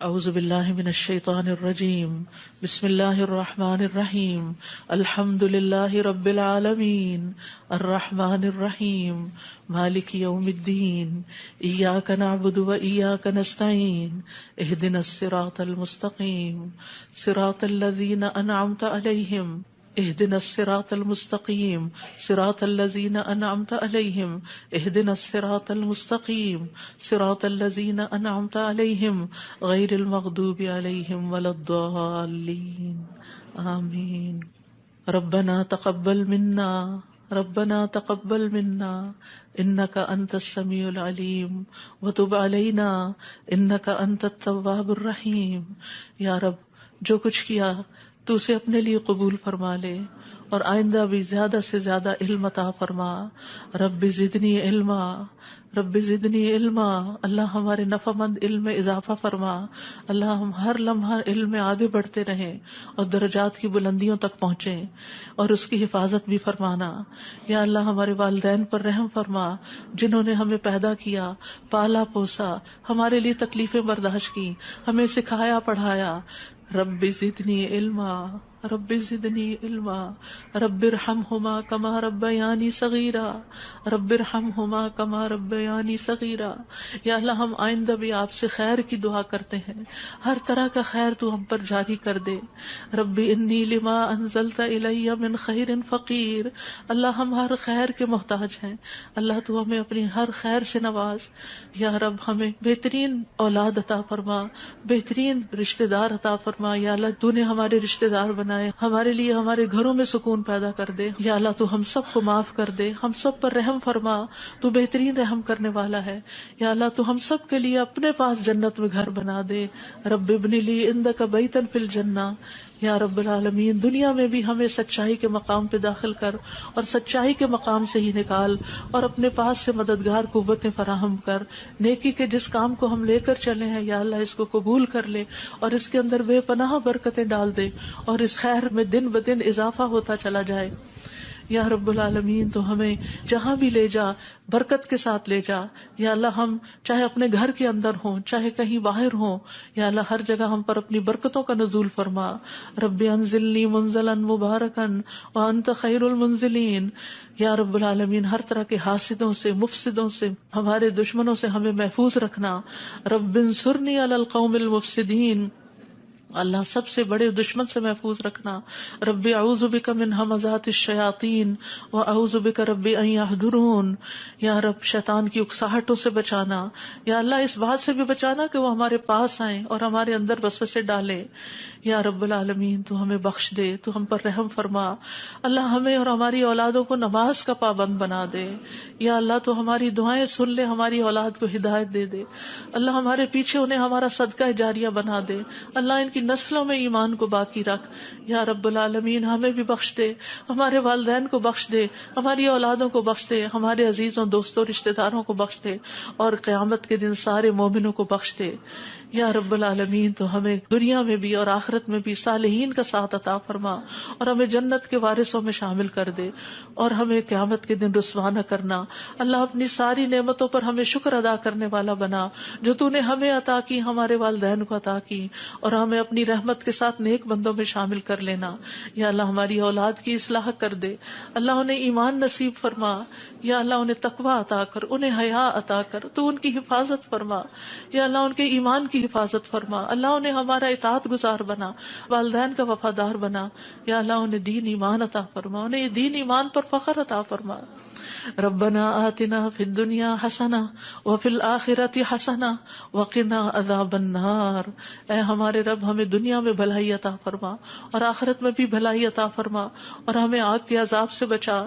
اعوذ باللہ من الشیطان الرجیم بسم اللہ الرحمن الرحیم الحمد للہ رب العالمین الرحمن الرحیم مالک یوم الدین ایاک نعبد و ایاک نستعین اہدنا الصراط المستقیم صراط الذین انعمت علیہم اهدنا الصراط المستقیم صراط الذین انعمت علیہم اهدنا الصراط المستقیم صراط الذین انعمت علیہم غیر المغضوب علیہم ولا الضالین آمین۔ ربنا تقبل منا انک انت السمیع العلیم وتب علینا انک انت التواب الرحیم۔ یا رب، جو کچھ کیا تو اسے اپنے لیے قبول فرما لے اور آئندہ بھی زیادہ سے زیادہ علم عطا فرما۔ رب زدنی علما، اللہ ہمارے نفع مند علم میں اضافہ فرما۔ اللہ ہم ہر لمحہ علم میں آگے بڑھتے رہیں اور درجات کی بلندیوں تک پہنچیں اور اس کی حفاظت بھی فرمانا۔ یا اللہ ہمارے والدین پر رحم فرما، جنہوں نے ہمیں پیدا کیا، پالا پوسا، ہمارے لیے تکلیفیں برداشت کی، ہمیں سکھایا پڑھایا۔ رب زدنی علما رب ارحمہما کما ربیانی صغیرا یا اللہ ہم آئندہ بھی آپ سے خیر کی دعا کرتے ہیں، ہر طرح کا خیر تو ہم پر جاری کر دے۔ رب انی لما انزلت الی من خیر فقیر، اللہ ہم ہر خیر کے محتاج ہیں، اللہ تو ہمیں اپنی ہر خیر سے نواز۔ یا رب ہمیں بہترین اولاد عطا فرما، بہترین رشتہ دار عطا فرما۔ یا اللہ تو نے ہمارے رشتہ دار بنائے، ہمارے لیے ہمارے گھروں میں سکون پیدا کر دے۔ یا اللہ تو ہم سب کو معاف کر دے، ہم سب پر رحم فرما، تو بہترین رحم کرنے والا ہے۔ یا اللہ تو ہم سب کے لیے اپنے پاس جنت میں گھر بنا دے۔ رب ابن لی عندک بیتا فی الجنہ، یا رب العالمین دنیا میں بھی ہمیں سچائی کے مقام پہ داخل کر اور سچائی کے مقام سے ہی نکال، اور اپنے پاس سے مددگار قوتیں فراہم کر۔ نیکی کے جس کام کو ہم لے کر چلے ہیں یا اللہ اس کو قبول کر لے اور اس کے اندر بے پناہ برکتیں ڈال دے اور اس خیر میں دن بدن اضافہ ہوتا چلا جائے۔ یا رب العالمین تو ہمیں جہاں بھی لے جا برکت کے ساتھ لے جا۔ یا اللہ ہم چاہے اپنے گھر کے اندر ہوں چاہے کہیں باہر ہوں، یا اللہ ہر جگہ ہم پر اپنی برکتوں کا نزول فرما۔ رب انزلنی منزلا مبارکا وانت خیر المنزلین۔ یا رب العالمین ہر طرح کے حاسدوں سے، مفسدوں سے، ہمارے دشمنوں سے ہمیں محفوظ رکھنا۔ رب انصرنی علی القوم المفسدین، اللہ سب سے بڑے دشمن سے محفوظ رکھنا۔ رب اعوذ بک من ہمزات الشیاطین واعوذ بک رب ان یحضرون، یا رب شیطان کی اکساہٹوں سے بچانا۔ یا اللہ اس بات سے بھی بچانا کہ وہ ہمارے پاس آئیں اور ہمارے اندر وسوسے ڈالے۔ یا رب العالمین تو ہمیں بخش دے، تو ہم پر رحم فرما۔ اللہ ہمیں اور ہماری اولادوں کو نماز کا پابند بنا دے۔ یا اللہ تو ہماری دعائیں سن لے، ہماری اولاد کو ہدایت دے دے۔ اللہ ہمارے پیچھے انہیں ہمارا صدقہ جاریہ بنا دے۔ اللہ ان کی نسلوں میں ایمان کو باقی رکھ۔ یا رب العالمین ہمیں بھی بخش دے، ہمارے والدین کو بخش دے، ہماری اولادوں کو بخش دے، ہمارے عزیزوں دوستوں رشتہ داروں کو بخش دے، اور قیامت کے دن سارے مومنوں کو بخش دے۔ یا رب العالمین تو ہمیں دنیا میں بھی اور آخرت میں بھی صالحین کا ساتھ عطا فرما، اور ہمیں جنت کے وارثوں میں شامل کر دے، اور ہمیں قیامت کے دن رسوا نہ کرنا۔ اللہ اپنی ساری نعمتوں پر ہمیں شکر ادا کرنے والا بنا، جو تو نے ہمیں عطا کی، ہمارے والدین کو عطا کی، اور ہمیں اپنی رحمت کے ساتھ نیک بندوں میں شامل کر لینا۔ یا اللہ ہماری اولاد کی اصلاح کر دے، اللہ انہیں ایمان نصیب فرما۔ یا اللہ انہیں تقوی عطا کر، انہیں حیا عطا کر، تو ان کی حفاظت فرما۔ یا اللہ ان کے ایمان کی حفاظت فرما، اللہ انہیں ہمارا اطاعت گزار بنا، والدین کا وفادار بنا۔ یا اللہ انہیں دین ایمان عطا فرما، انہیں دین ایمان پر فخر عطا فرما۔ ربنا آتنا فی الدنیا حسنہ وفی الآخرۃ حسنہ وقنا عذاب النار۔ اے ہمارے رب ہمیں دنیا میں بھلائی عطا فرما اور آخرت میں بھی بھلائی عطا فرما، اور ہمیں آگ کے عذاب سے بچا۔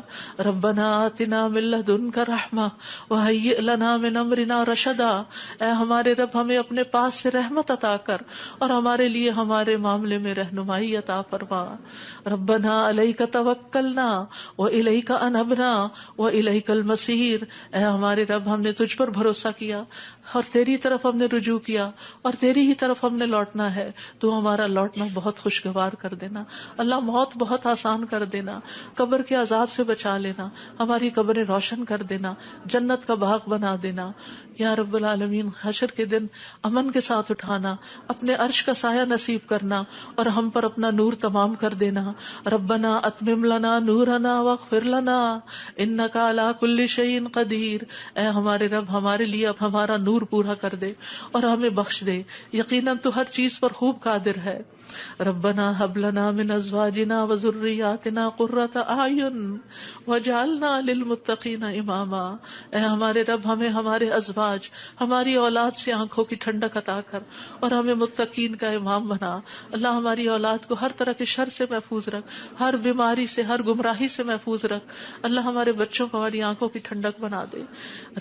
ربنا آتنا من لدنک رحمہ وہیئ لنا من امرنا رشدا۔ اے ہمارے رب ہمیں اپنے پاس سے رحمت عطا کر اور ہمارے لیے ہمارے معاملے میں رہنمائی عطا فرما۔ ربنا علیک توکلنا والیک انبنا والیک المصیر۔ اے ہمارے رب ہم نے تجھ پر بھروسہ کیا، اور تیری طرف ہم نے رجوع کیا اور تیری ہی طرف ہم نے لوٹنا ہے. تو ہمارا لوٹنا بہت خوشگوار کر دینا. اللہ موت بہت آسان کر دینا, قبر کے عذاب سے بچا لینا, ہماری قبریں روشن کر دینا, جنت کا باغ بنا دینا. یا رب العالمین, حشر کے دن امن کے ساتھ اٹھانا, اپنے عرش کا سایہ نصیب کرنا اور ہم پر اپنا نور تمام کر دینا. ربنا اتمم لنا نورنا واغفر لنا انک علی کل شیء قدیر. اے ہمارے رب, ہمارے لیے اب ہمارا نور پورا کر دے اور ہمیں بخش دے, یقیناً تو ہر چیز پر خوب قادر ہے. ربنا هب لنا من ازواجنا وذرياتنا قرة اعین واجعلنا للمتقین اماما. اے ہمارے رب, ہمیں ہمارے ازواج, ہماری اولاد سے آنکھوں کی ٹھنڈک عطا کر اور ہمیں متقین کا امام بنا. اللہ ہماری اولاد کو ہر طرح کے شر سے محفوظ رکھ, ہر بیماری سے, ہر گمراہی سے محفوظ رکھ. اللہ ہمارے بچوں کو ہماری آنکھوں کی ٹھنڈک بنا دے.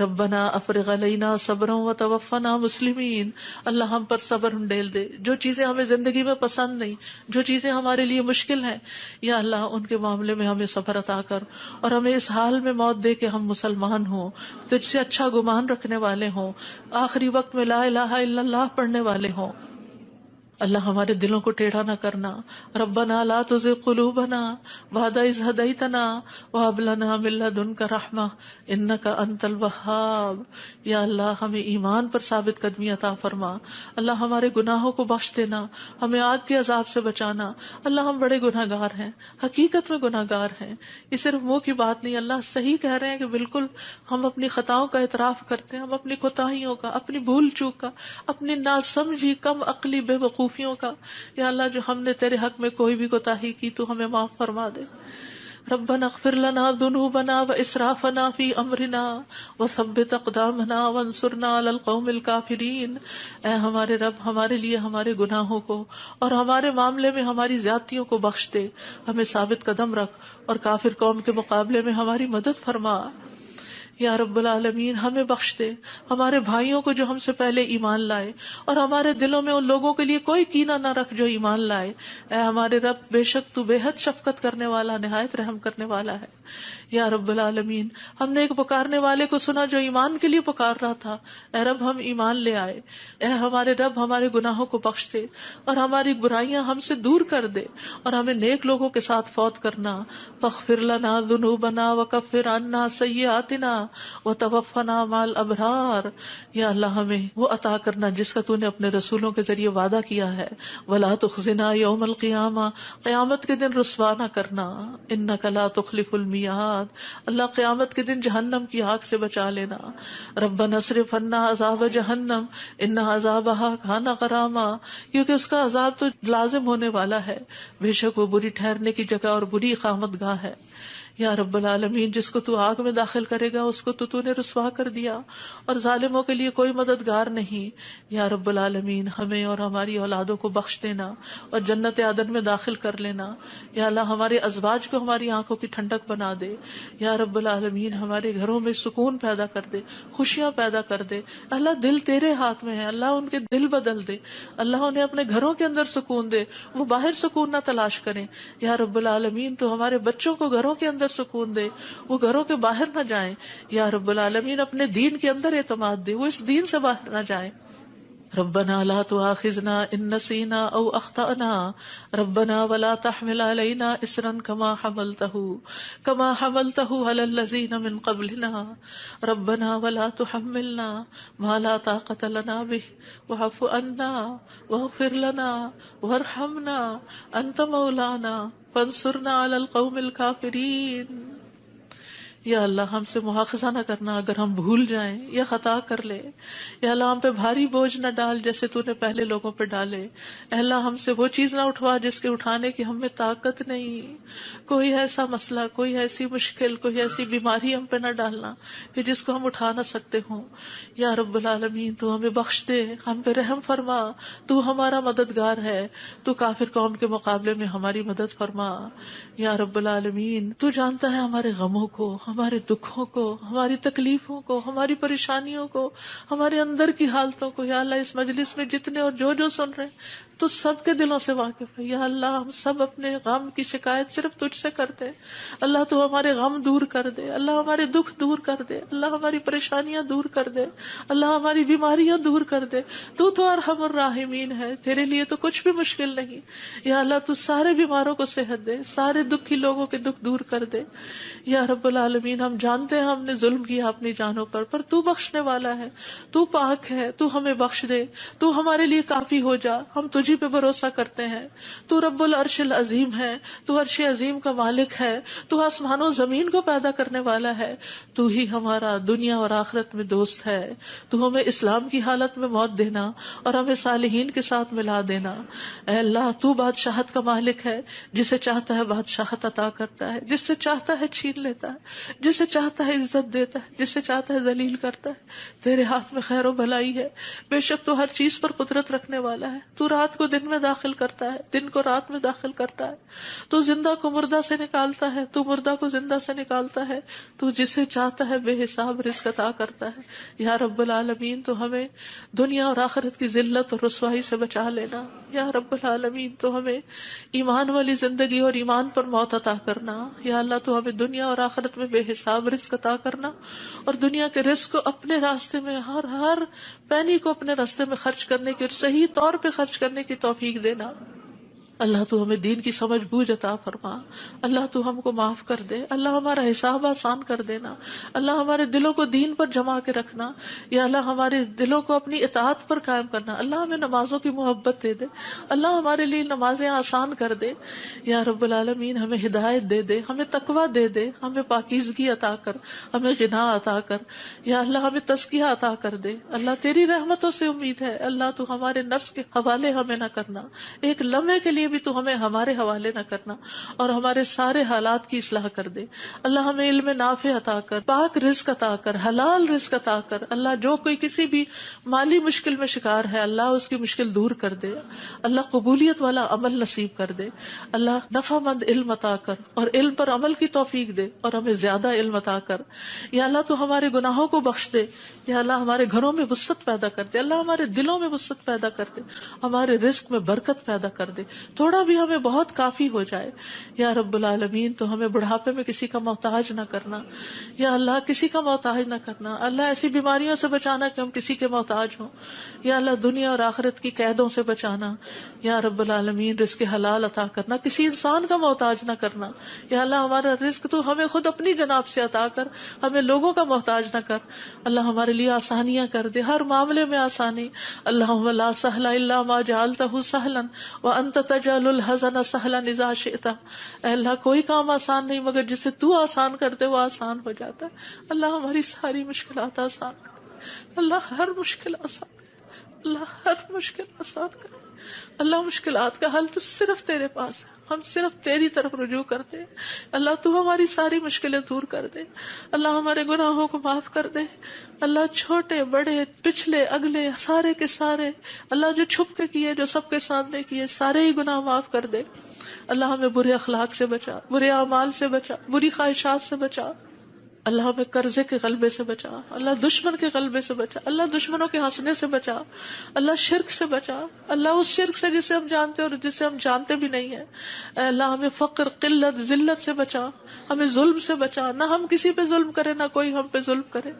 ربنا افرغ علینا صبرا وتوفنا مسلمین. اللہ ہم پر صبر ڈیل دے. جو چیزیں ہمیں زندگی میں پسند نہیں, جو چیزیں ہمارے لیے مشکل ہیں, یا اللہ ان کے معاملے میں ہمیں صبر عطا کر اور ہمیں اس حال میں موت دے کہ ہم مسلمان ہوں, تجھ سے اچھا گمان رکھنے والے ہوں, آخری وقت میں لا الہ الا اللہ پڑھنے والے ہوں. اللہ ہمارے دلوں کو ٹیڑھا نہ کرنا. ربنا لا تزغ قلوبنا بعد اذ ہدیتنا وہب لنا من لدنک رحمہ انک انت الوہاب. یا اللہ ہمیں ایمان پر ثابت قدمی عطا فرما. اللہ ہمارے گناہوں کو بخش دینا, ہمیں آگ کے عذاب سے بچانا. اللہ ہم بڑے گناہ گار ہیں, حقیقت میں گناہ گار ہیں, یہ صرف منہ کی بات نہیں. اللہ صحیح کہہ رہے ہیں کہ بالکل ہم اپنی خطاؤں کا اعتراف کرتے ہیں, ہم اپنی کوتاہیوں کا, اپنی بھول چوک کا, اپنی ناسمجھی کم عقلی بے وقوفیوں کا. یا اللہ جو ہم نے تیرے حق میں کوئی بھی کوتاہی کی تو ہمیں معاف فرما دے. ربنا اغفر لنا ذنوبنا واسرافنا فی امرنا وثبت اقدامنا وانصرنا علی القوم الکافرین. اے ہمارے رب, ہمارے لیے ہمارے گناہوں کو اور ہمارے معاملے میں ہماری زیادتیوں کو بخش دے, ہمیں ثابت قدم رکھ اور کافر قوم کے مقابلے میں ہماری مدد فرما. یا رب العالمین, ہمیں بخش دے, ہمارے بھائیوں کو جو ہم سے پہلے ایمان لائے, اور ہمارے دلوں میں ان لوگوں کے لیے کوئی کینہ نہ رکھ جو ایمان لائے. اے ہمارے رب, بے شک تو بے حد شفقت کرنے والا, نہایت رحم کرنے والا ہے. یا رب العالمین, ہم نے ایک پکارنے والے کو سنا جو ایمان کے لیے پکار رہا تھا. اے رب, ہم ایمان لے آئے. اے ہمارے رب, ہمارے گناہوں کو بخش دے اور ہماری برائیاں ہم سے دور کر دے اور ہمیں نیک لوگوں کے ساتھ فوت کرنا. فاغفر لنا ذنوبنا وکفر عنا سیئاتنا وتوفنا مع الابرار. یا اللہ ہمیں وہ عطا کرنا جس کا تو نے اپنے رسولوں کے ذریعے وعدہ کیا ہے. ولا تخزنا یوم القیامہ, قیامت کے دن رسوا نہ کرنا. انک لا تخلف المیعاد, اللہ قیامت کے دن جہنم کی آگ سے بچا لینا. ربنا اصرف عنا عذاب جہنم ان عذابها کان غراما, کیونکہ اس کا عذاب تو لازم ہونے والا ہے, بے شک وہ بری ٹھہرنے کی جگہ اور بری اقامت گاہ ہے. یا رب العالمین, جس کو تو آگ میں داخل کرے گا اس کو تو نے رسوا کر دیا, اور ظالموں کے لیے کوئی مددگار نہیں. یا رب العالمین, ہمیں اور ہماری اولادوں کو بخش دینا اور جنت عدن میں داخل کر لینا. یا اللہ, ہمارے ازواج کو ہماری آنکھوں کی ٹھنڈک بنا دے. یا رب العالمین, ہمارے گھروں میں سکون پیدا کر دے, خوشیاں پیدا کر دے. اللہ, دل تیرے ہاتھ میں ہے, اللہ ان کے دل بدل دے. اللہ انہیں اپنے گھروں کے اندر سکون دے, وہ باہر سکون نہ تلاش کریں. یا رب العالمین, تو ہمارے بچوں کو گھروں کے اندر سکون دے, وہ گھروں کے باہر نہ جائیں. یا رب العالمین, اپنے دین کے اندر اعتماد دے, وہ اس دین سے باہر نہ جائیں. ربنا لا تؤاخذنا ان نسينا او اخطأنا ربنا ولا تحمل علينا اصرا كما حملته على الذين من قبلنا ربنا ولا تحملنا ما لا طاقة لنا به واعف عنا واغفر لنا وارحمنا انت مولانا فانصرنا على القوم الكافرين. یا اللہ, ہم سے مواخذہ نہ کرنا اگر ہم بھول جائیں یا خطا کر لیں. یا اللہ, ہم پہ بھاری بوجھ نہ ڈال جیسے تو نے پہلے لوگوں پہ ڈالے. اے اللہ, ہم سے وہ چیز نہ اٹھوا جس کے اٹھانے کی ہم میں طاقت نہیں. کوئی ایسا مسئلہ, کوئی ایسی مشکل, کوئی ایسی بیماری ہم پہ نہ ڈالنا کہ جس کو ہم اٹھا نہ سکتے ہوں. یا رب العالمین, تو ہمیں بخش دے, ہم پہ رحم فرما, تو ہمارا مددگار ہے, تو کافر قوم کے مقابلے میں ہماری مدد فرما. یا رب العالمین, تو جانتا ہے ہمارے غموں کو, ہمارے دکھوں کو، ہماری تکلیفوں کو، ہماری پریشانیوں کو، ہمارے اندر کی حالتوں کو یا اللہ اس مجلس میں جتنے اور جو سن رہے ہیں تو سب کے دلوں سے واقف ہے یا اللہ. ہم سب اپنے غم کی شکایت صرف تجھ سے کرتے ہیں. اللہ تو ہمارے غم دور کر دے، اللہ ہمارے دکھ دور کر دے، اللہ ہماری پریشانیاں دور کر دے، اللہ ہماری بیماریاں دور کر دے. تو ارحم الراحمین ہے، تیرے لیے تو کچھ بھی مشکل نہیں. یا اللہ تو سارے بیماروں کو صحت دے، سارے دکھی لوگوں کے دکھ دور کر دے. یا رب العالمین ہم جانتے ہیں ہم نے ظلم کیا اپنی جانوں پر تو بخشنے والا ہے، تو پاک ہے، تو ہمیں بخش دے، تو ہمارے لیے کافی ہو جا. ہم تجھی پہ بھروسہ کرتے ہیں. تو رب العرش العظیم ہے، تو عرش عظیم کا مالک ہے، تو آسمان و زمین کو پیدا کرنے والا ہے. تو ہی ہمارا دنیا اور آخرت میں دوست ہے. تو ہمیں اسلام کی حالت میں موت دینا اور ہمیں صالحین کے ساتھ ملا دینا. اے اللہ تو بادشاہت کا مالک ہے، جسے چاہتا ہے بادشاہت عطا کرتا ہے، جس سے چاہتا ہے چھین لیتا ہے، جسے چاہتا ہے عزت دیتا ہے، جسے چاہتا ہے ذلیل کرتا ہے. تیرے ہاتھ میں خیر و بھلائی ہے. بے شک تو ہر چیز پر قدرت رکھنے والا ہے. تو رات کو دن میں داخل کرتا ہے، دن کو رات میں داخل کرتا ہے. تو زندہ کو مردہ سے نکالتا ہے، تو مردہ کو زندہ سے نکالتا ہے. تو جسے چاہتا ہے بے حساب رزق عطا کرتا ہے. یا رب العالمین تو ہمیں دنیا اور آخرت کی ذلت اور رسوائی سے بچا لینا. یا رب العالمین تو ہمیں ایمان والی زندگی اور ایمان پر موت عطا کرنا. یا اللہ تو ہمیں دنیا اور آخرت میں بے حساب رزق عطا کرنا اور دنیا کے رزق کو اپنے راستے میں ہر پینی کو اپنے راستے میں خرچ کرنے کی اور صحیح طور پہ خرچ کرنے کی توفیق دینا. اللہ تو ہمیں دین کی سمجھ بوجھ عطا فرما. اللہ تو ہم کو معاف کر دے. اللہ ہمارا حساب آسان کر دینا. اللہ ہمارے دلوں کو دین پر جما کے رکھنا. یا اللہ ہمارے دلوں کو اپنی اطاعت پر قائم کرنا. اللہ ہمیں نمازوں کی محبت دے دے. اللہ ہمارے لیے نمازیں آسان کر دے. یا رب العالمین ہمیں ہدایت دے دے، ہمیں تقویٰ دے دے، ہمیں پاکیزگی عطا کر، ہمیں غنا عطا کر. یا اللہ ہمیں تزکیہ عطا کر دے. اللہ تیری رحمتوں سے امید ہے. اللہ تو ہمارے نفس کے حوالے ہمیں نہ کرنا، ایک لمحے کے لیے بھی تو ہمیں ہمارے حوالے نہ کرنا اور ہمارے سارے حالات کی اصلاح کر دے. اللہ ہمیں علم نافع عطا کر، پاک رزق عطا کر، حلال رزق عطا کر. اللہ جو کوئی کسی بھی مالی مشکل میں شکار ہے اللہ اس کی مشکل دور کر دے. اللہ قبولیت والا عمل نصیب کر دے. اللہ نفع مند علم عطا کر اور علم پر عمل کی توفیق دے اور ہمیں زیادہ علم عطا کر. یا اللہ تو ہمارے گناہوں کو بخش دے. یا اللہ ہمارے گھروں میں وسعت پیدا کر دے. اللہ ہمارے دلوں میں وسعت پیدا کر دے، ہمارے رزق میں برکت پیدا کر دے. تھوڑا بھی ہمیں بہت کافی ہو جائے. یا رب العالمین تو ہمیں بڑھاپے میں کسی کا محتاج نہ کرنا. یا اللہ کسی کا محتاج نہ کرنا. اللہ ایسی بیماریوں سے بچانا کہ ہم کسی کے محتاج ہوں. یا اللہ دنیا اور آخرت کی قیدوں سے بچانا. یا رب العالمین رزق حلال عطا کرنا، کسی انسان کا محتاج نہ کرنا. یا اللہ ہمارا رزق تو ہمیں خود اپنی جناب سے عطا کر، ہمیں لوگوں کا محتاج نہ کر. اللہ ہمارے لیے آسانیاں کر دے، ہر معاملے میں آسانی. اللہم لا سہل الا ما جعلتہ سہلا وانت تجعل الحزن سہلا اذا شئت. اے اللہ کوئی کام آسان نہیں مگر جسے تو آسان کرتے وہ آسان ہو جاتا ہے. اللہ ہماری ساری مشکلات آسان کر. اللہ ہر مشکل آسان کر. اللہ ہر مشکل آسان کر. اللہ مشکلات کا حل تو صرف تیرے پاس ہے، ہم صرف تیری طرف رجوع کرتے ہیں. اللہ تو ہماری ساری مشکلیں دور کر دے. اللہ ہمارے گناہوں کو معاف کر دے. اللہ چھوٹے بڑے پچھلے اگلے سارے کے سارے، اللہ جو چھپ کے کیے جو سب کے سامنے کیے سارے ہی گناہ معاف کر دے. اللہ ہمیں برے اخلاق سے بچا، برے اعمال سے بچا، بری خواہشات سے بچا. اللہ ہمیں قرضے کے غلبے سے بچا. اللہ دشمن کے غلبے سے بچا. اللہ دشمنوں کے ہنسنے سے بچا. اللہ شرک سے بچا. اللہ اس شرک سے جسے ہم جانتے اور جسے ہم جانتے بھی نہیں ہیں. اے اللہ ہمیں فقر، قلت، ذلت سے بچا. ہمیں ظلم سے بچا، نہ ہم کسی پہ ظلم کرے نہ کوئی ہم پہ ظلم کرے.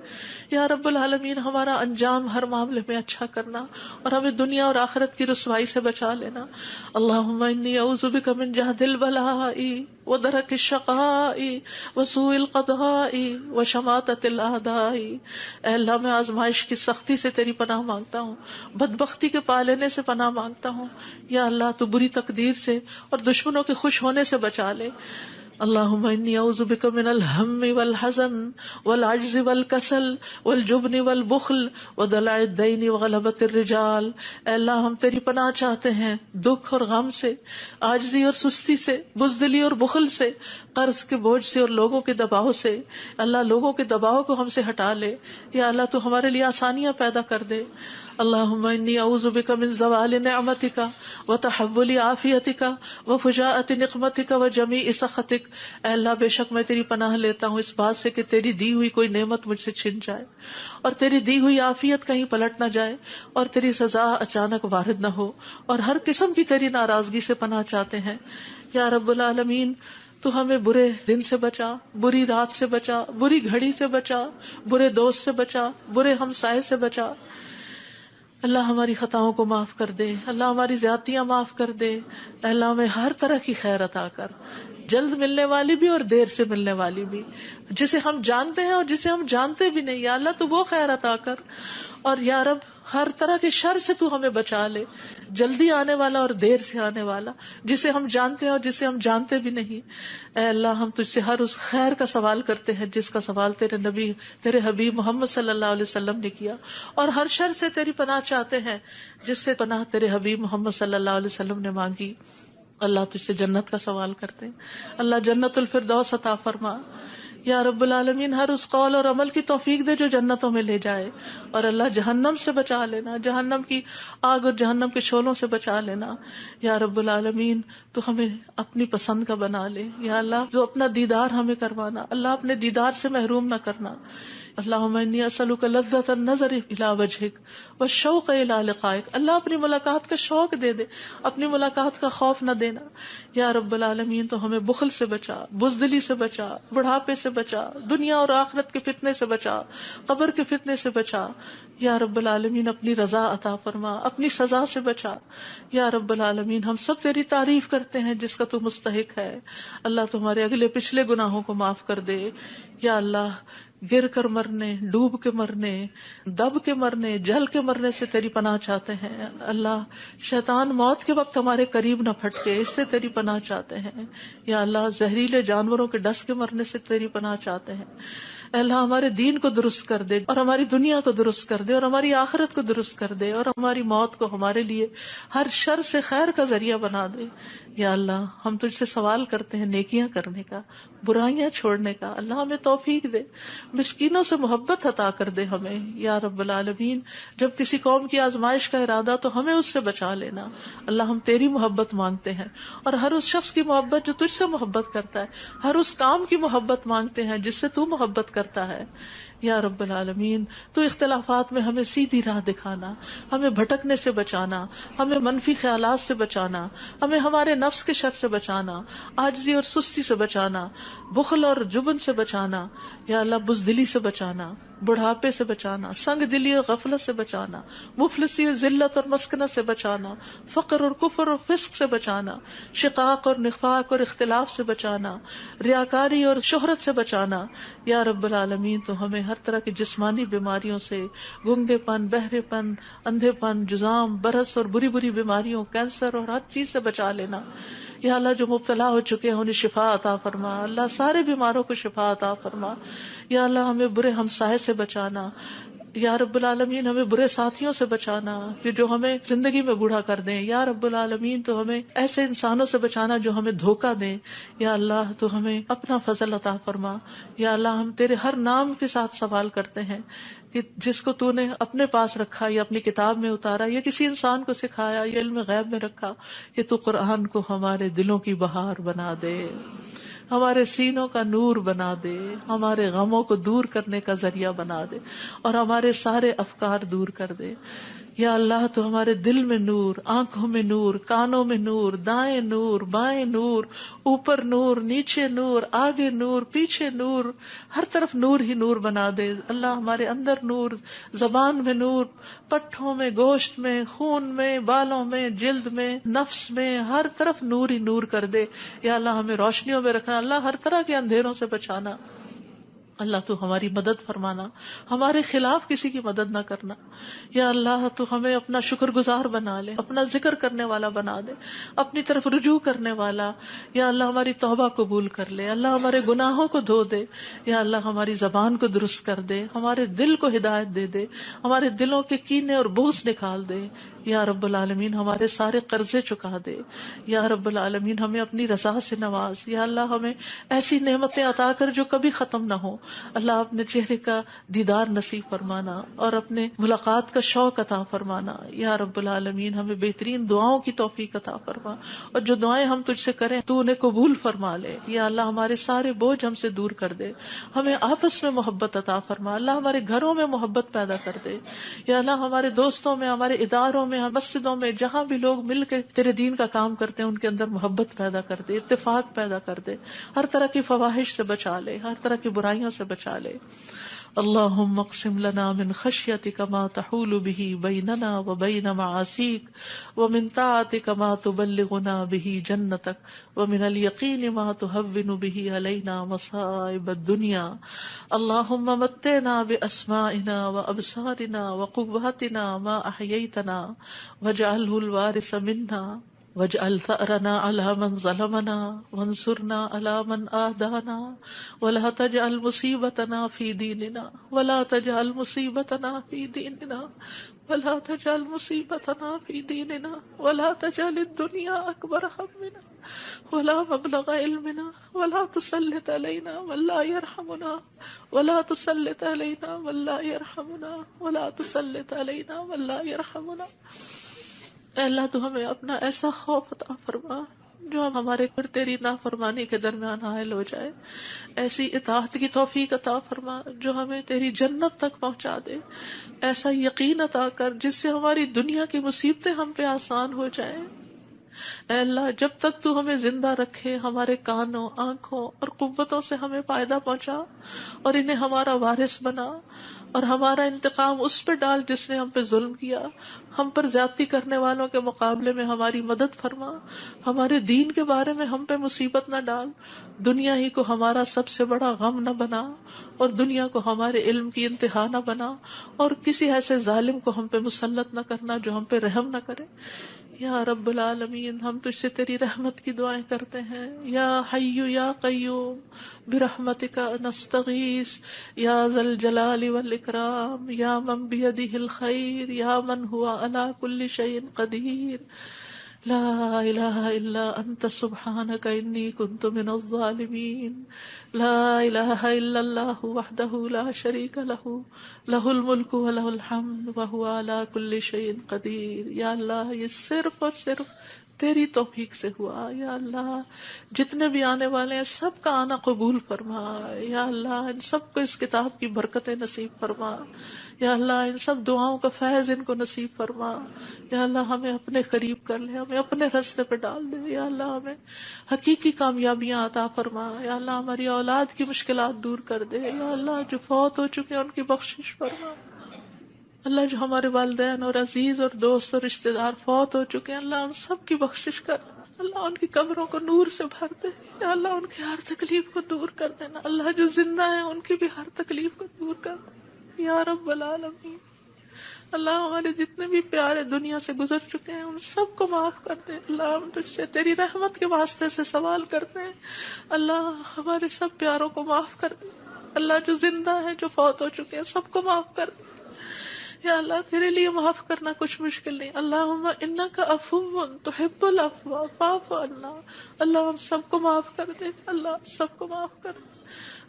یا رب العالمین ہمارا انجام ہر معاملے میں اچھا کرنا اور ہمیں دنیا اور آخرت کی رسوائی سے بچا لینا. اللہم انی اعوذ بک من جہد البلاء ودرک الشقاء وسوء القضاء وشماتۃ الاعداء. اے اللہ میں آزمائش کی سختی سے تیری پناہ مانگتا ہوں، بدبختی کے پا لینے سے پناہ مانگتا ہوں. یا اللہ تو بری تقدیر سے اور دشمنوں کے خوش ہونے سے بچا لے. اللہم انی اعوذ بک من الہم والحزن والعجز والکسل والجبن والبخل ودلع الدین وغلبۃ الرجال. اے اللہ ہم تیری پناہ چاہتے ہیں دکھ اور غم سے، عاجزی اور سستی سے، بزدلی اور بخل سے، قرض کے بوجھ سے اور لوگوں کے دباؤ سے. اللہ لوگوں کے دباؤ کو ہم سے ہٹا لے. یا اللہ تو ہمارے لیے آسانیاں پیدا کر دے. اللہم انی اعوذ بک من زوال نعمتک وتحول عافیتک وفجاءۃ نقمتک وجمیع سخطک. اے اللہ بے شک میں تیری پناہ لیتا ہوں اس بات سے کہ تیری دی ہوئی کوئی نعمت مجھ سے چھن جائے اور تیری دی ہوئی عافیت کہیں پلٹ نہ جائے اور تیری سزا اچانک وارد نہ ہو، اور ہر قسم کی تیری ناراضگی سے پناہ چاہتے ہیں یا رب العالمین. تو ہمیں برے دن سے بچا، بری رات سے بچا، بری گھڑی سے بچا، برے دوست سے بچا، برے ہمسائے سے بچا. اللہ ہماری خطاؤں کو معاف کر دے، اللہ ہماری زیادتیاں معاف کر دے. اللہ ہمیں ہر طرح کی خیر عطا کر، جلد ملنے والی بھی اور دیر سے ملنے والی بھی، جسے ہم جانتے ہیں اور جسے ہم جانتے بھی نہیں. یا اللہ تو وہ خیر عطا کر، اور یا رب ہر طرح کے شر سے تو ہمیں بچا لے، جلدی آنے والا اور دیر سے آنے والا، جسے ہم جانتے ہیں اور جسے ہم جانتے بھی نہیں. اے اللہ ہم تجھ سے ہر اس خیر کا سوال کرتے ہیں جس کا سوال تیرے نبی، تیرے حبیب محمد صلی اللہ علیہ وسلم نے کیا، اور ہر شر سے تیری پناہ چاہتے ہیں جس سے پناہ تیرے حبیب محمد صلی اللہ علیہ وسلم نے مانگی. اللہ تجھ سے جنت کا سوال کرتے ہیں، اللہ جنت الفردوس عطا فرما. یا رب العالمین ہر اس قول اور عمل کی توفیق دے جو جنتوں میں لے جائے، اور اللہ جہنم سے بچا لینا، جہنم کی آگ اور جہنم کے شعلوں سے بچا لینا. یا رب العالمین تو ہمیں اپنی پسند کا بنا لے. یا اللہ جو اپنا دیدار ہمیں کروانا، اللہ اپنے دیدار سے محروم نہ کرنا. اللہم انی اسألک لذۃ النظر الی وجہک والشوق الی لقائک. اللہ اپنی ملاقات کا شوق دے دے، اپنی ملاقات کا خوف نہ دینا. یا رب العالمین تو ہمیں بخل سے بچا، بزدلی سے بچا، بڑھاپے سے بچا، دنیا اور آخرت کے فتنے سے بچا، قبر کے فتنے سے بچا. یا رب العالمین اپنی رضا عطا فرما، اپنی سزا سے بچا. یا رب العالمین ہم سب تیری تعریف کرتے ہیں جس کا تو مستحق ہے. اللہ تمہارے اگلے پچھلے گناہوں کو معاف کر دے. یا اللہ گر کر مرنے، ڈوب کے مرنے، دب کے مرنے، جل کے مرنے سے تیری پناہ چاہتے ہیں. اللہ شیطان موت کے وقت ہمارے قریب نہ پھٹکے، اس سے تیری پناہ چاہتے ہیں. یا اللہ زہریلے جانوروں کے ڈس کے مرنے سے تیری پناہ چاہتے ہیں. اے اللہ ہمارے دین کو درست کر دے، اور ہماری دنیا کو درست کر دے، اور ہماری آخرت کو درست کر دے، اور ہماری موت کو ہمارے لیے ہر شر سے خیر کا ذریعہ بنا دے. یا اللہ ہم تجھ سے سوال کرتے ہیں نیکیاں کرنے کا، برائیاں چھوڑنے کا. اللہ ہمیں توفیق دے، مسکینوں سے محبت عطا کر دے ہمیں. یا رب العالمین جب کسی قوم کی آزمائش کا ارادہ تو ہمیں اس سے بچا لینا. اللہ ہم تیری محبت مانگتے ہیں، اور ہر اس شخص کی محبت جو تجھ سے محبت کرتا ہے، ہر اس کام کی محبت مانگتے ہیں جس سے تو محبت کرتا ہے. یا رب العالمین تو اختلافات میں ہمیں سیدھی راہ دکھانا، ہمیں بھٹکنے سے بچانا، ہمیں منفی خیالات سے بچانا، ہمیں ہمارے نفس کے شر سے بچانا، عاجزی اور سستی سے بچانا، بخل اور جبن سے بچانا. یا اللہ بزدلی سے بچانا، بڑھاپے سے بچانا، سنگ دلی اور غفلت سے بچانا، مفلسی اور ذلت اور مسکنت سے بچانا، فقر اور کفر اور فسق سے بچانا، شقاق اور نفاق اور اختلاف سے بچانا، ریاکاری اور شہرت سے بچانا. یا رب العالمین تو ہمیں ہر طرح کی جسمانی بیماریوں سے، گنگے پن، بہرے پن، اندھے پن، جزام، برس اور بری بری بیماریوں، کینسر اور ہر چیز سے بچا لینا. یا اللہ جو مبتلا ہو چکے ہیں انہیں شفا عطا فرما. اللہ سارے بیماروں کو شفا عطا فرما. یا اللہ ہمیں برے ہمسائے سے بچانا. یا رب العالمین ہمیں برے ساتھیوں سے بچانا کہ جو ہمیں زندگی میں بوڑھا کر دیں. یا رب العالمین تو ہمیں ایسے انسانوں سے بچانا جو ہمیں دھوکہ دیں. یا اللہ تو ہمیں اپنا فضل عطا فرما. یا اللہ ہم تیرے ہر نام کے ساتھ سوال کرتے ہیں کہ جس کو تو نے اپنے پاس رکھا یا اپنی کتاب میں اتارا یا کسی انسان کو سکھایا یا علم غیب میں رکھا، کہ تو قرآن کو ہمارے دلوں کی بہار بنا دے، ہمارے سینوں کا نور بنا دے، ہمارے غموں کو دور کرنے کا ذریعہ بنا دے، اور ہمارے سارے افکار دور کر دے. یا اللہ تو ہمارے دل میں نور، آنکھوں میں نور، کانوں میں نور، دائیں نور، بائیں نور، اوپر نور، نیچے نور، آگے نور، پیچھے نور، ہر طرف نور ہی نور بنا دے. اللہ ہمارے اندر نور، زبان میں نور، پٹھوں میں، گوشت میں، خون میں، بالوں میں، جلد میں، نفس میں، ہر طرف نور ہی نور کر دے. یا اللہ ہمیں روشنیوں میں رکھنا، اللہ ہر طرح کے اندھیروں سے بچانا. اللہ تو ہماری مدد فرمانا، ہمارے خلاف کسی کی مدد نہ کرنا. یا اللہ تو ہمیں اپنا شکر گزار بنا لے، اپنا ذکر کرنے والا بنا دے، اپنی طرف رجوع کرنے والا. یا اللہ ہماری توبہ قبول کر لے، اللہ ہمارے گناہوں کو دھو دے. یا اللہ ہماری زبان کو درست کر دے، ہمارے دل کو ہدایت دے دے، ہمارے دلوں کے کینے اور بغض نکال دے. یا رب العالمین ہمارے سارے قرضے چکا دے. یا رب العالمین ہمیں اپنی رضا سے نواز. یا اللہ ہمیں ایسی نعمتیں عطا کر جو کبھی ختم نہ ہو. اللہ اپنے چہرے کا دیدار نصیب فرمانا اور اپنے ملاقات کا شوق عطا فرمانا. یا رب العالمین ہمیں بہترین دعاؤں کی توفیق عطا فرما, اور جو دعائیں ہم تجھ سے کریں تو انہیں قبول فرما لے. یا اللہ ہمارے سارے بوجھ ہم سے دور کر دے, ہمیں آپس میں محبت عطا فرما. اللہ ہمارے گھروں میں محبت پیدا کر دے. یا اللہ ہمارے دوستوں میں, ہمارے اداروں میں, مسجدوں میں, جہاں بھی لوگ مل کے تیرے دین کا کام کرتے ہیں ان کے اندر محبت پیدا کر دے, اتفاق پیدا کر دے, ہر طرح کی فواحش سے بچا لے, ہر طرح کی برائیوں سے بچا لے. اللہم اقسم لنا من خشیتک ما تحول به بیننا وبین معاصیک, ومن طاعتک ما تبلغنا به جنتک, ومن الیقین ما تهون به علینا مصائب الدنیا. اللہم متعنا باسمائنا وابصارنا وقواتنا ما احییتنا واجعله الوارث منا, واجعل ثأرنا على من ظلمنا, وانصرنا على من آدانا, ولا تجعل مصیبتنا في دیننا, ولا تجعل مصیبتنا في دیننا, ولا تجعل مصیبتنا في دیننا, ولا تجعل الدنيا أكبر همنا ولا مبلغ علمنا, ولا تسلط علينا من لا يرحمنا, ولا تسلط علينا من لا يرحمنا, ولا تسلط علينا من لا يرحمنا. اے اللہ تو ہمیں اپنا ایسا خوف عطا فرما جو ہمارے اور تیری نافرمانی کے درمیان حائل ہو جائے, ایسی اطاعت کی توفیق عطا فرما جو ہمیں تیری جنت تک پہنچا دے, ایسا یقین عطا کر جس سے ہماری دنیا کی مصیبتیں ہم پہ آسان ہو جائیں. اے اللہ جب تک تو ہمیں زندہ رکھے ہمارے کانوں, آنکھوں اور قوتوں سے ہمیں فائدہ پہنچا اور انہیں ہمارا وارث بنا, اور ہمارا انتقام اس پہ ڈال جس نے ہم پہ ظلم کیا. ہم پر زیادتی کرنے والوں کے مقابلے میں ہماری مدد فرما, ہمارے دین کے بارے میں ہم پہ مصیبت نہ ڈال, دنیا ہی کو ہمارا سب سے بڑا غم نہ بنا, اور دنیا کو ہمارے علم کی انتہا نہ بنا, اور کسی ایسے ظالم کو ہم پہ مسلط نہ کرنا جو ہم پہ رحم نہ کرے. یا رب العالمین ہم تجھ سے تیری رحمت کی دعائیں کرتے ہیں. یا حی یا قیوم برحمتک نستغیث, یا ذا الجلال والاکرام, یا من بیدہ الخیر, یا من ہوا علی کل شیء قدیر. لا الہ الا انت سبحانک انی کنت من الظالمین. لا الہ الا اللہ وحدہ لا شریک لہ, لہ الملک ولہ الحمد وہو علی کل شیء قدیر. یا اللہ یہ صرف اور صرف تیری توفیق سے ہوا. یا اللہ جتنے بھی آنے والے ہیں سب کا آنا قبول فرما. یا اللہ ان سب کو اس کتاب کی برکتیں نصیب فرما. یا اللہ ان سب دعاؤں کا فیض ان کو نصیب فرما. یا اللہ ہمیں اپنے قریب کر لے, ہمیں اپنے راستے پہ ڈال دے. یا اللہ ہمیں حقیقی کامیابیاں عطا فرما. یا اللہ ہماری اولاد کی مشکلات دور کر دے. یا اللہ جو فوت ہو چکے ہیں ان کی بخشش فرما. اللہ جو ہمارے والدین اور عزیز اور دوست اور رشتہ دار فوت ہو چکے ہیں اللہ ان سب کی بخشش کر. اللہ ان کی قبروں کو نور سے بھر دے. یا اللہ ان کی ہر تکلیف کو دور کر دینا. اللہ جو زندہ ہیں ان کی بھی ہر تکلیف کو دور کر دے. یا رب العالمین اللہ ہمارے جتنے بھی پیارے دنیا سے گزر چکے ہیں ان سب کو معاف کر دے. اللہ ہم تجھ سے تیری رحمت کے واسطے سے سوال کرتے ہیں, اللہ ہمارے سب پیاروں کو معاف کر دے. اللہ جو زندہ ہیں جو فوت ہو چکے ہیں سب کو معاف کر دے. یا اللہ تیرے لیے معاف کرنا کچھ مشکل نہیں. اللہم انک عفو تحب العفو فاعف عنا. اللہ ہم سب کو معاف کر دے. اللہ سب کو معاف کر دے.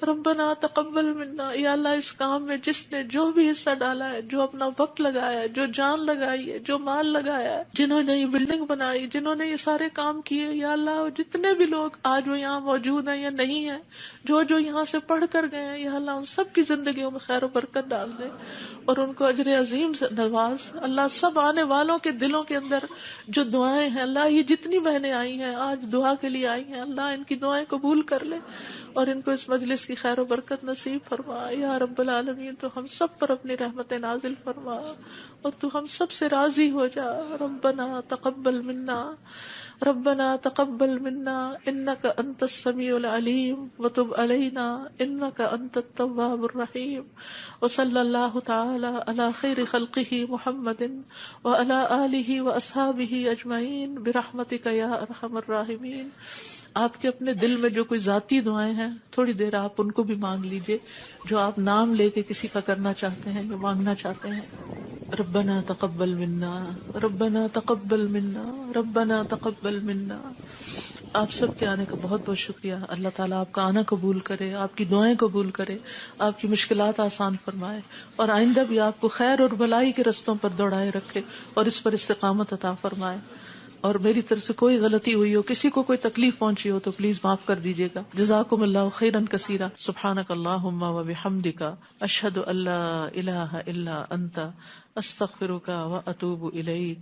ربنا تقبل منا. یا اللہ اس کام میں جس نے جو بھی حصہ ڈالا ہے, جو اپنا وقت لگایا ہے, جو جان لگائی ہے, جو مال لگایا ہے, جنہوں نے یہ بلڈنگ بنائی, جنہوں نے یہ سارے کام کیے, یا اللہ جتنے بھی لوگ آج وہ یہاں موجود ہیں یا نہیں ہیں, جو یہاں سے پڑھ کر گئے ہیں, یا اللہ ان سب کی زندگیوں میں خیر و برکت ڈال دے اور ان کو اجر عظیم سے نواز. اللہ سب آنے والوں کے دلوں کے اندر جو دعائیں ہیں, اللہ یہ جتنی بہنیں آئی ہیں آج دعا کے لیے آئی ہیں, اللہ ان کی دعائیں قبول کر لے اور ان کو اس مجلس کی خیر و برکت نصیب فرما. یا رب العالمین تو ہم سب پر اپنی رحمت نازل فرما اور تو ہم سب سے راضی ہو جا. ربنا تقبل منا, ربنا تقبل منا انك انت السميع العليم وتب علينا انك انت التواب الرحيم. وصلى الله تعالى على خير خلقه محمد وعلى آله واصحابه اجمعين برحمتك يا ارحم الراحمين. آپ کے اپنے دل میں جو کوئی ذاتی دعائیں ہیں تھوڑی دیر آپ ان کو بھی مانگ لیجئے, جو آپ نام لے کے کسی کا کرنا چاہتے ہیں یا مانگنا چاہتے ہیں. ربنا تقبل منا، ربنا تقبل منا، ربنا تقبل منا۔ آپ سب کے آنے کا بہت بہت شکریہ۔ اللہ تعالیٰ آپ کا آنا قبول کرے، آپ کی دعائیں قبول کرے، آپ کی مشکلات آسان فرمائے، اور آئندہ بھی آپ کو خیر اور بھلائی کے رستوں پر دوڑائے رکھے اور اس پر استقامت عطا فرمائے۔ اور میری طرف سے کوئی غلطی ہوئی ہو، کسی کو کوئی تکلیف پہنچی ہو تو پلیز معاف کر دیجیے گا۔ جزاکم اللہ خیرا کثیرا، سبحانک اللہم و بحمدک، اشہد ان لا الہ الا انت، استغفرک و اتوب الیک۔